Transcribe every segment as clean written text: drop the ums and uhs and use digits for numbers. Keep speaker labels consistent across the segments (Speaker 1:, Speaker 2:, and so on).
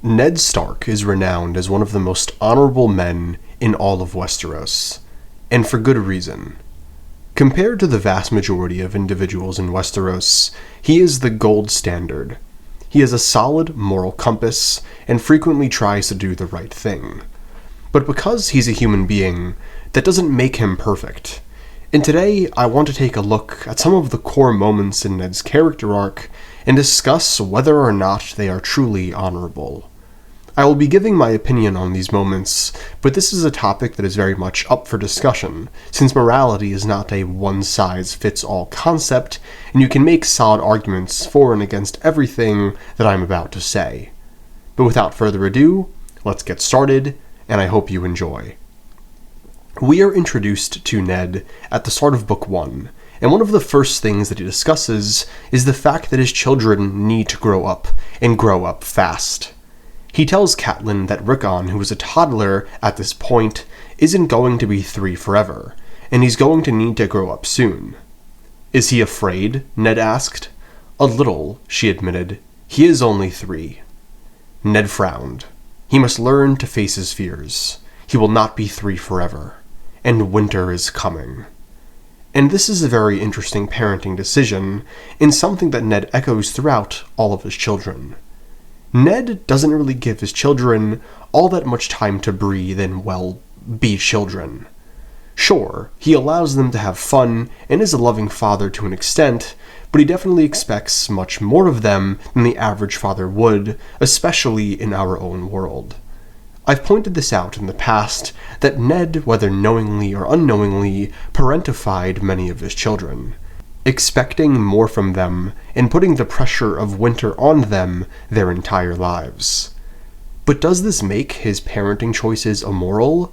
Speaker 1: Ned Stark is renowned as one of the most honorable men in all of Westeros, and for good reason. Compared to the vast majority of individuals in Westeros, he is the gold standard. He has a solid moral compass and frequently tries to do the right thing. But because he's a human being, that doesn't make him perfect. And today, I want to take a look at some of the core moments in Ned's character arc and discuss whether or not they are truly honorable. I will be giving my opinion on these moments, but this is a topic that is very much up for discussion, since morality is not a one-size-fits-all concept, and you can make solid arguments for and against everything that I'm about to say. But without further ado, let's get started, and I hope you enjoy. We are introduced to Ned at the start of Book 1, and one of the first things that he discusses is the fact that his children need to grow up, and grow up fast. He tells Catelyn that Rickon, who is a toddler at this point, isn't going to be 3 forever, and he's going to need to grow up soon. Is he afraid? Ned asked. A little, she admitted. He is only 3. Ned frowned. He must learn to face his fears. He will not be 3 forever. And winter is coming. And this is a very interesting parenting decision, and something that Ned echoes throughout all of his children. Ned doesn't really give his children all that much time to breathe and, well, be children. Sure, he allows them to have fun and is a loving father to an extent, but he definitely expects much more of them than the average father would, especially in our own world. I've pointed this out in the past, that Ned, whether knowingly or unknowingly, parentified many of his children, expecting more from them and putting the pressure of winter on them their entire lives. But does this make his parenting choices immoral?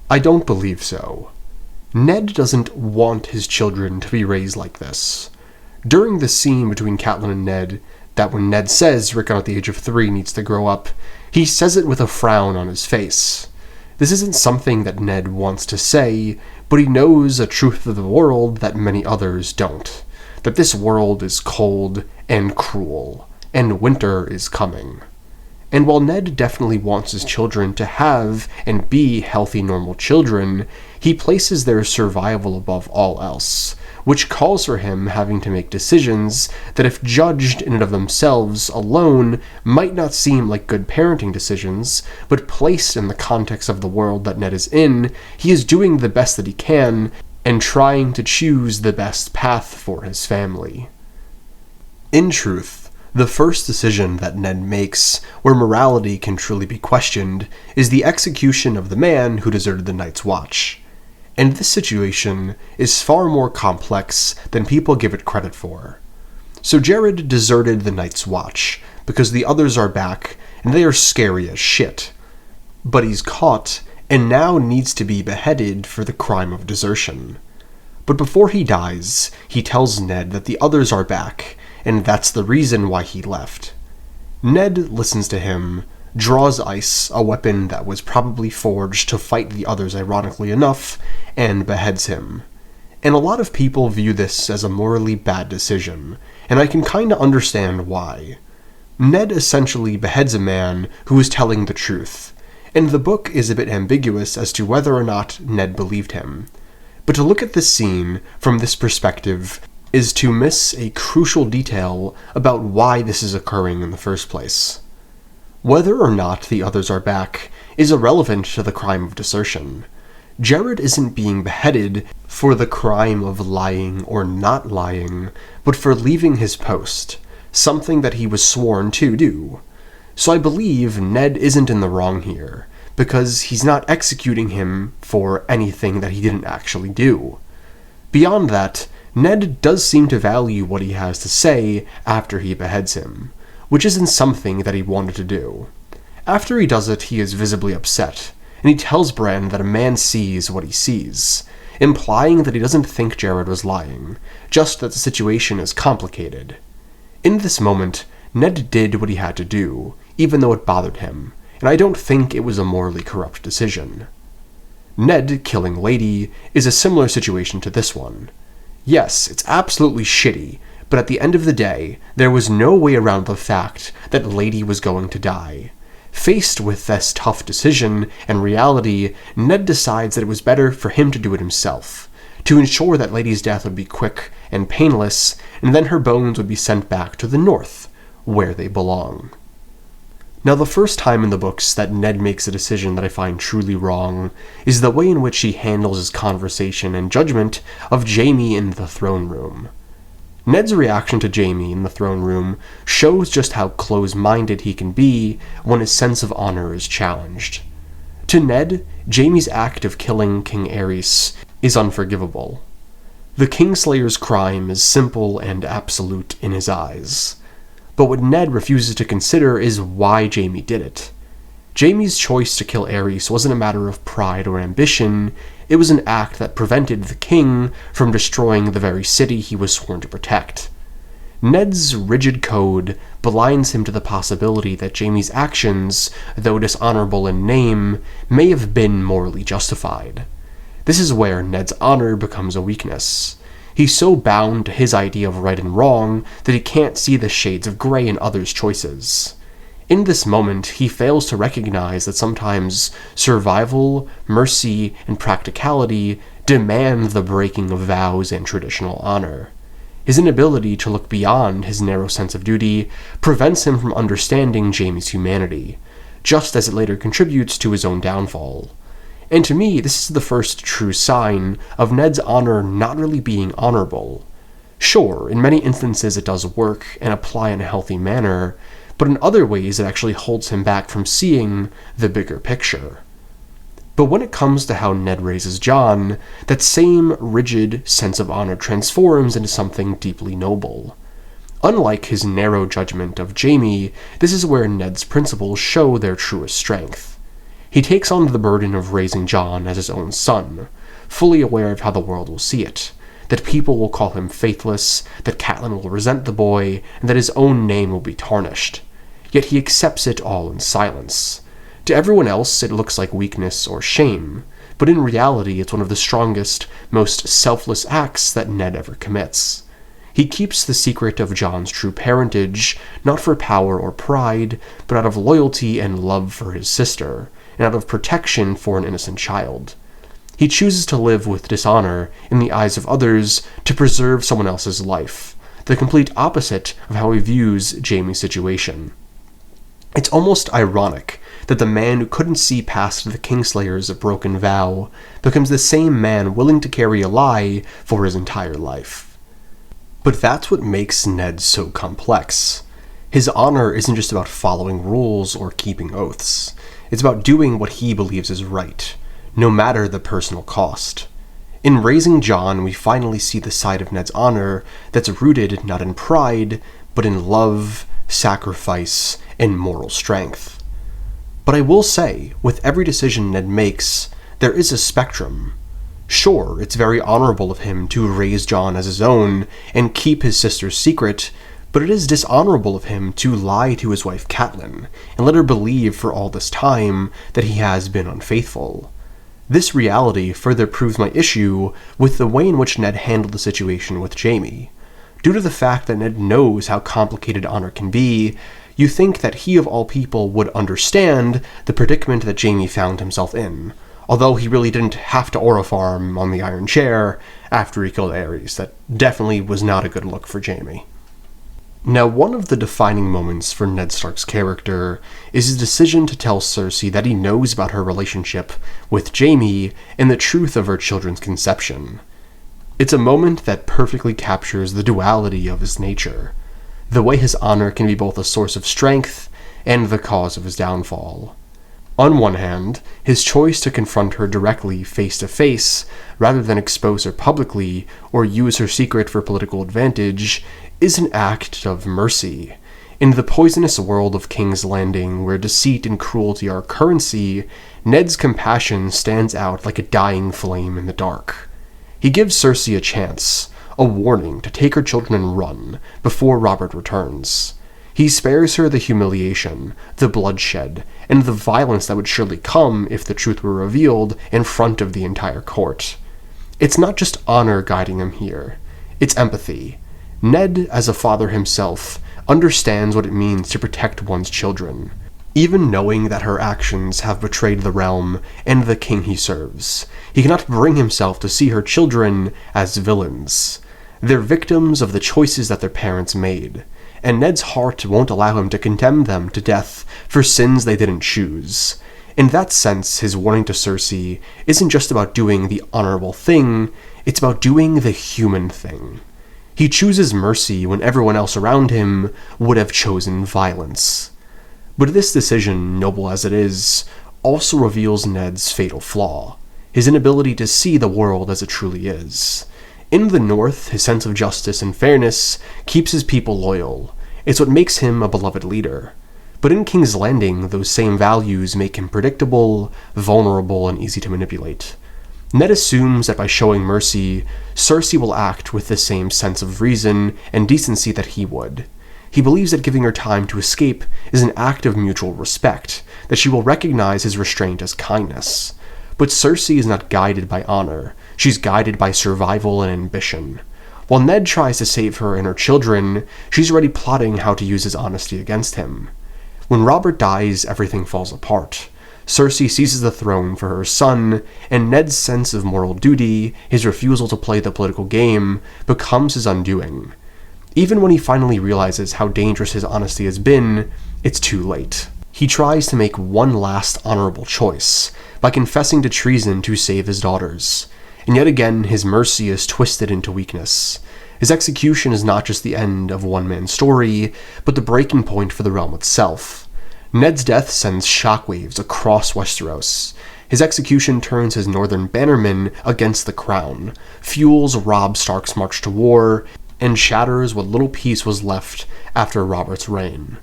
Speaker 1: I don't believe so. Ned doesn't want his children to be raised like this. During the scene between Catelyn and Ned, that when Ned says Rickon at the age of 3 needs to grow up, he says it with a frown on his face. This isn't something that Ned wants to say, but he knows a truth of the world that many others don't. That this world is cold and cruel, and winter is coming. And while Ned definitely wants his children to have and be healthy, normal children, he places their survival above all else, which calls for him having to make decisions that, if judged in and of themselves alone, might not seem like good parenting decisions, but placed in the context of the world that Ned is in, he is doing the best that he can and trying to choose the best path for his family. In truth, the first decision that Ned makes, where morality can truly be questioned, is the execution of the man who deserted the Night's Watch. And this situation is far more complex than people give it credit for. So Jared deserted the Night's Watch because the others are back and they are scary as shit. But he's caught and now needs to be beheaded for the crime of desertion. But before he dies, he tells Ned that the others are back, and that's the reason why he left. Ned listens to him, draws ice, a weapon that was probably forged to fight the others ironically enough, and beheads him. And a lot of people view this as a morally bad decision, and I can kinda understand why. Ned essentially beheads a man who is telling the truth, and the book is a bit ambiguous as to whether or not Ned believed him. But to look at this scene from this perspective is to miss a crucial detail about why this is occurring in the first place. Whether or not the others are back is irrelevant to the crime of desertion. Jared isn't being beheaded for the crime of lying or not lying, but for leaving his post, something that he was sworn to do. So I believe Ned isn't in the wrong here, because he's not executing him for anything that he didn't actually do. Beyond that, Ned does seem to value what he has to say after he beheads him, which isn't something that he wanted to do. After he does it, he is visibly upset, and he tells Bran that a man sees what he sees, implying that he doesn't think Jared was lying, just that the situation is complicated. In this moment, Ned did what he had to do, even though it bothered him, and I don't think it was a morally corrupt decision. Ned killing Lady is a similar situation to this one. Yes, it's absolutely shitty, but at the end of the day, there was no way around the fact that Lady was going to die. Faced with this tough decision and reality, Ned decides that it was better for him to do it himself, to ensure that Lady's death would be quick and painless, and then her bones would be sent back to the north, where they belong. Now, the first time in the books that Ned makes a decision that I find truly wrong is the way in which he handles his conversation and judgment of Jaime in the throne room. Ned's reaction to Jaime in the throne room shows just how close-minded he can be when his sense of honor is challenged. To Ned, Jaime's act of killing King Aerys is unforgivable. The Kingslayer's crime is simple and absolute in his eyes. But what Ned refuses to consider is why Jaime did it. Jaime's choice to kill Aerys wasn't a matter of pride or ambition, it was an act that prevented the king from destroying the very city he was sworn to protect. Ned's rigid code blinds him to the possibility that Jaime's actions, though dishonorable in name, may have been morally justified. This is where Ned's honor becomes a weakness. He's so bound to his idea of right and wrong that he can't see the shades of gray in others' choices. In this moment, he fails to recognize that sometimes survival, mercy, and practicality demand the breaking of vows and traditional honor. His inability to look beyond his narrow sense of duty prevents him from understanding Jaime's humanity, just as it later contributes to his own downfall. And to me, this is the first true sign of Ned's honor not really being honorable. Sure, in many instances it does work and apply in a healthy manner, but in other ways it actually holds him back from seeing the bigger picture. But when it comes to how Ned raises Jon, that same rigid sense of honor transforms into something deeply noble. Unlike his narrow judgment of Jaime, this is where Ned's principles show their truest strength. He takes on the burden of raising Jon as his own son, fully aware of how the world will see it, that people will call him faithless, that Catelyn will resent the boy, and that his own name will be tarnished. Yet he accepts it all in silence. To everyone else, it looks like weakness or shame, but in reality it's one of the strongest, most selfless acts that Ned ever commits. He keeps the secret of Jon's true parentage, not for power or pride, but out of loyalty and love for his sister, and out of protection for an innocent child. He chooses to live with dishonor in the eyes of others to preserve someone else's life, the complete opposite of how he views Jaime's situation. It's almost ironic that the man who couldn't see past the Kingslayer's broken vow becomes the same man willing to carry a lie for his entire life. But that's what makes Ned so complex. His honor isn't just about following rules or keeping oaths. It's about doing what he believes is right, no matter the personal cost. In raising Jon, we finally see the side of Ned's honor that's rooted not in pride, but in love, sacrifice, and moral strength. But I will say, with every decision Ned makes, there is a spectrum. Sure, it's very honorable of him to raise Jon as his own and keep his sister's secret, but it is dishonorable of him to lie to his wife Catelyn and let her believe for all this time that he has been unfaithful. This reality further proves my issue with the way in which Ned handled the situation with Jaime. Due to the fact that Ned knows how complicated honor can be, you think that he of all people would understand the predicament that Jaime found himself in, although he really didn't have to aura farm on the Iron Chair after he killed Aerys. That definitely was not a good look for Jaime. Now, one of the defining moments for Ned Stark's character is his decision to tell Cersei that he knows about her relationship with Jaime and the truth of her children's conception. It's a moment that perfectly captures the duality of his nature, the way his honor can be both a source of strength and the cause of his downfall. On one hand, his choice to confront her directly face to face, rather than expose her publicly or use her secret for political advantage, is an act of mercy. In the poisonous world of King's Landing, where deceit and cruelty are currency, Ned's compassion stands out like a dying flame in the dark. He gives Cersei a chance, a warning to take her children and run, before Robert returns. He spares her the humiliation, the bloodshed, and the violence that would surely come if the truth were revealed in front of the entire court. It's not just honor guiding him here, it's empathy. Ned, as a father himself, understands what it means to protect one's children. Even knowing that her actions have betrayed the realm and the king he serves, he cannot bring himself to see her children as villains. They're victims of the choices that their parents made, and Ned's heart won't allow him to condemn them to death for sins they didn't choose. In that sense, his warning to Cersei isn't just about doing the honorable thing, it's about doing the human thing. He chooses mercy when everyone else around him would have chosen violence. But this decision, noble as it is, also reveals Ned's fatal flaw, his inability to see the world as it truly is. In the North, his sense of justice and fairness keeps his people loyal. It's what makes him a beloved leader. But in King's Landing, those same values make him predictable, vulnerable, and easy to manipulate. Ned assumes that by showing mercy, Cersei will act with the same sense of reason and decency that he would. He believes that giving her time to escape is an act of mutual respect, that she will recognize his restraint as kindness. But Cersei is not guided by honor, she's guided by survival and ambition. While Ned tries to save her and her children, she's already plotting how to use his honesty against him. When Robert dies, everything falls apart. Cersei seizes the throne for her son, and Ned's sense of moral duty, his refusal to play the political game, becomes his undoing. Even when he finally realizes how dangerous his honesty has been, it's too late. He tries to make one last honorable choice, by confessing to treason to save his daughters. And yet again, his mercy is twisted into weakness. His execution is not just the end of one man's story, but the breaking point for the realm itself. Ned's death sends shockwaves across Westeros. His execution turns his northern bannermen against the crown, fuels Robb Stark's march to war, and shatters what little peace was left after Robert's reign.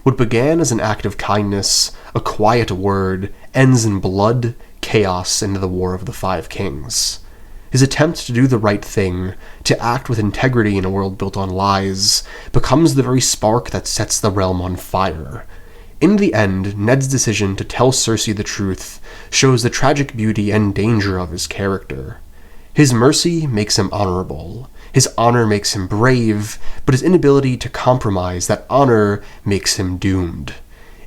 Speaker 1: What began as an act of kindness, a quiet word, ends in blood, chaos, and the War of the Five Kings. His attempt to do the right thing, to act with integrity in a world built on lies, becomes the very spark that sets the realm on fire. In the end, Ned's decision to tell Cersei the truth shows the tragic beauty and danger of his character. His mercy makes him honorable. His honor makes him brave, but his inability to compromise that honor makes him doomed.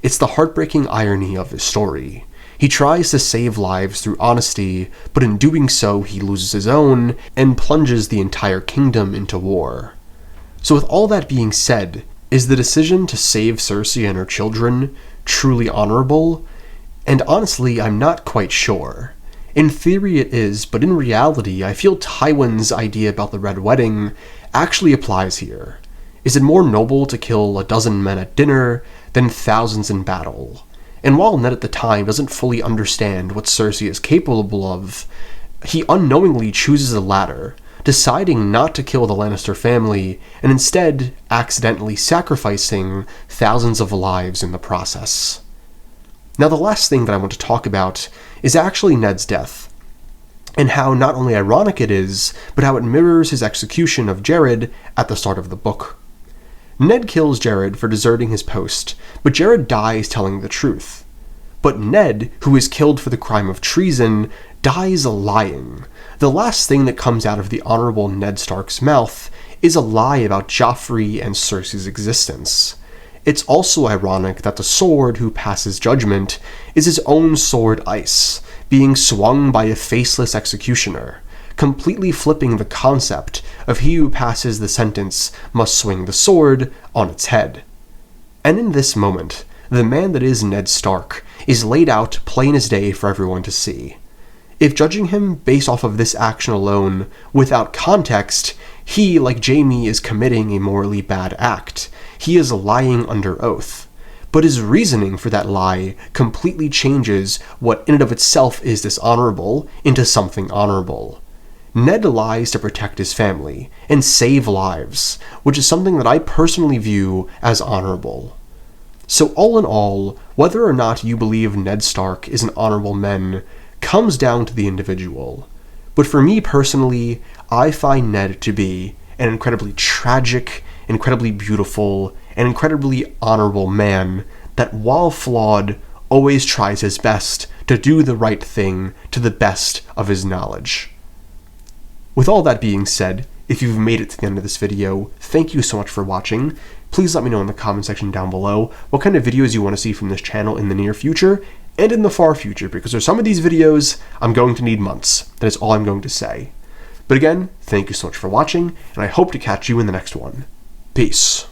Speaker 1: It's the heartbreaking irony of his story. He tries to save lives through honesty, but in doing so he loses his own and plunges the entire kingdom into war. So with all that being said, is the decision to save Cersei and her children truly honorable? And honestly, I'm not quite sure. In theory it is, but in reality, I feel Tywin's idea about the Red Wedding actually applies here. Is it more noble to kill a dozen men at dinner than thousands in battle? And while Ned at the time doesn't fully understand what Cersei is capable of, he unknowingly chooses the latter, deciding not to kill the Lannister family, and instead accidentally sacrificing thousands of lives in the process. Now the last thing that I want to talk about is actually Ned's death, and how not only ironic it is, but how it mirrors his execution of Jared at the start of the book. Ned kills Jared for deserting his post, but Jared dies telling the truth. But Ned, who is killed for the crime of treason, dies lying. The last thing that comes out of the honorable Ned Stark's mouth is a lie about Joffrey and Cersei's existence. It's also ironic that the sword who passes judgment is his own sword Ice, being swung by a faceless executioner, completely flipping the concept of he who passes the sentence must swing the sword on its head. And in this moment, the man that is Ned Stark is laid out plain as day for everyone to see. If judging him based off of this action alone, without context, he, like Jaime, is committing a morally bad act. He is lying under oath. But his reasoning for that lie completely changes what in and of itself is dishonorable into something honorable. Ned lies to protect his family and save lives, which is something that I personally view as honorable. So all in all, whether or not you believe Ned Stark is an honorable man comes down to the individual. But for me personally, I find Ned to be an incredibly tragic, incredibly beautiful, and incredibly honorable man that, while flawed, always tries his best to do the right thing to the best of his knowledge. With all that being said, if you've made it to the end of this video, thank you so much for watching. please let me know in the comment section down below what kind of videos you want to see from this channel in the near future and in the far future, because for some of these videos, I'm going to need months. That is all I'm going to say. But again, thank you so much for watching, and I hope to catch you in the next one. Peace.